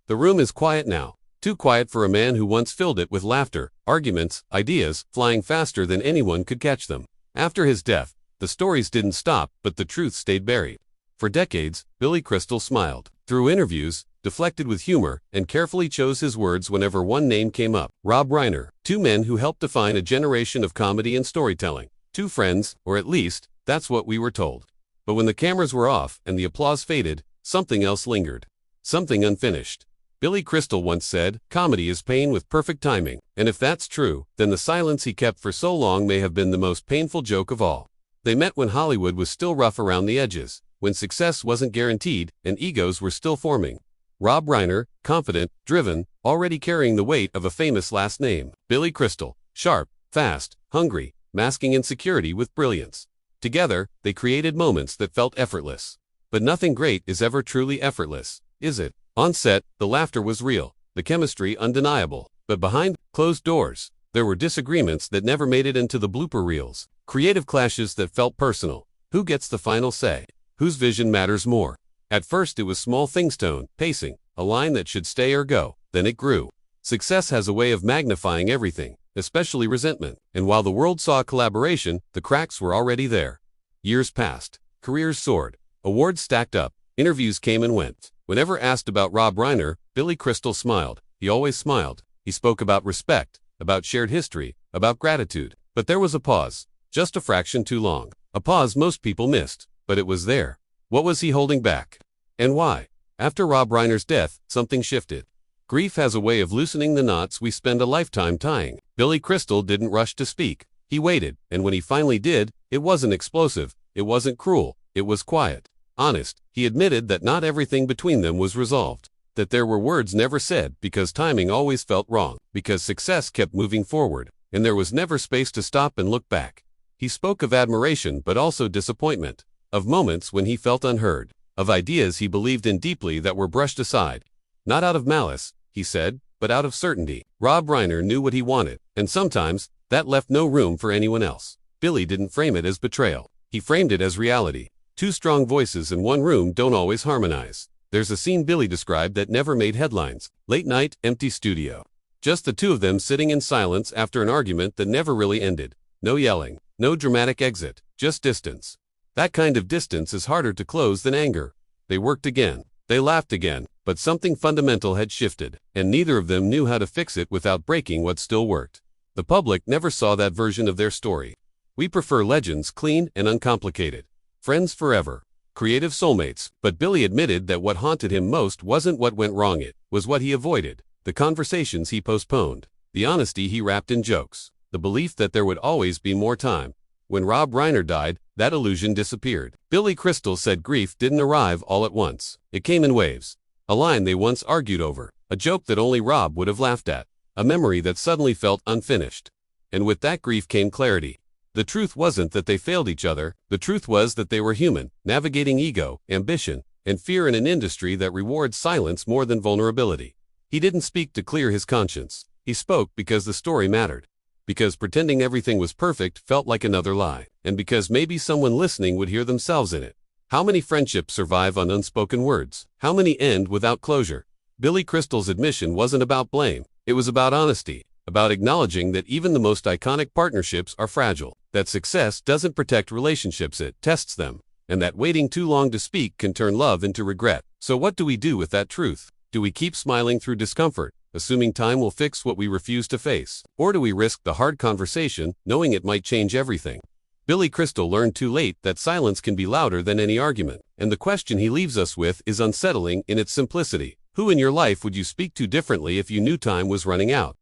The room is quiet now. Too quiet for a man who once filled it with laughter, arguments, ideas, flying faster than anyone could catch them. After his death, the stories didn't stop, but the truth stayed buried. For decades, Billy Crystal smiled through interviews, deflected with humor, and carefully chose his words whenever one name came up. Rob Reiner. Two men who helped define a generation of comedy and storytelling. Two friends, or at least, that's what we were told. But when the cameras were off and the applause faded, something else lingered. Something unfinished. Billy Crystal once said, "Comedy is pain with perfect timing," and if that's true, then the silence he kept for so long may have been the most painful joke of all. They met when Hollywood was still rough around the edges, when success wasn't guaranteed and egos were still forming. Rob Reiner, confident, driven, already carrying the weight of a famous last name. Billy Crystal, sharp, fast, hungry, masking insecurity with brilliance. Together, they created moments that felt effortless. But nothing great is ever truly effortless, is it? On set, the laughter was real, the chemistry undeniable. But behind closed doors, there were disagreements that never made it into the blooper reels. Creative clashes that felt personal. Who gets the final say? Whose vision matters more? At first it was small things: tone, pacing, a line that should stay or go. Then it grew. Success has a way of magnifying everything, especially resentment. And while the world saw collaboration, the cracks were already there. Years passed. Careers soared. Awards stacked up. Interviews came and went. Whenever asked about Rob Reiner, Billy Crystal smiled. He always smiled. He spoke about respect, about shared history, about gratitude. But there was a pause. Just a fraction too long. A pause most people missed. But it was there. What was he holding back? And why? After Rob Reiner's death, something shifted. Grief has a way of loosening the knots we spend a lifetime tying. Billy Crystal didn't rush to speak. He waited, and when he finally did, it wasn't explosive, it wasn't cruel, it was quiet. Honest. He admitted that not everything between them was resolved. That there were words never said because timing always felt wrong, because success kept moving forward, and there was never space to stop and look back. He spoke of admiration but also disappointment. Of moments when he felt unheard, of ideas he believed in deeply that were brushed aside. Not out of malice, he said, but out of certainty. Rob Reiner knew what he wanted, and sometimes, that left no room for anyone else. Billy didn't frame it as betrayal. He framed it as reality. Two strong voices in one room don't always harmonize. There's a scene Billy described that never made headlines. Late night, empty studio. Just the two of them sitting in silence after an argument that never really ended. No yelling, no dramatic exit, just distance. That kind of distance is harder to close than anger. They worked again. They laughed again, but something fundamental had shifted, and neither of them knew how to fix it without breaking what still worked. The public never saw that version of their story. We prefer legends, clean and uncomplicated. Friends forever. Creative soulmates. But Billy admitted that what haunted him most wasn't what went wrong, it was what he avoided. The conversations he postponed. The honesty he wrapped in jokes. The belief that there would always be more time. When Rob Reiner died, that illusion disappeared. Billy Crystal said grief didn't arrive all at once. It came in waves. A line they once argued over. A joke that only Rob would have laughed at. A memory that suddenly felt unfinished. And with that grief came clarity. The truth wasn't that they failed each other. The truth was that they were human, navigating ego, ambition, and fear in an industry that rewards silence more than vulnerability. He didn't speak to clear his conscience. He spoke because the story mattered. Because pretending everything was perfect felt like another lie, and because maybe someone listening would hear themselves in it. How many friendships survive on unspoken words? How many end without closure? Billy Crystal's admission wasn't about blame. It was about honesty, about acknowledging that even the most iconic partnerships are fragile, that success doesn't protect relationships, it tests them, and that waiting too long to speak can turn love into regret. So what do we do with that truth? Do we keep smiling through discomfort, assuming time will fix what we refuse to face? Or do we risk the hard conversation, knowing it might change everything? Billy Crystal learned too late that silence can be louder than any argument, and the question he leaves us with is unsettling in its simplicity. Who in your life would you speak to differently if you knew time was running out?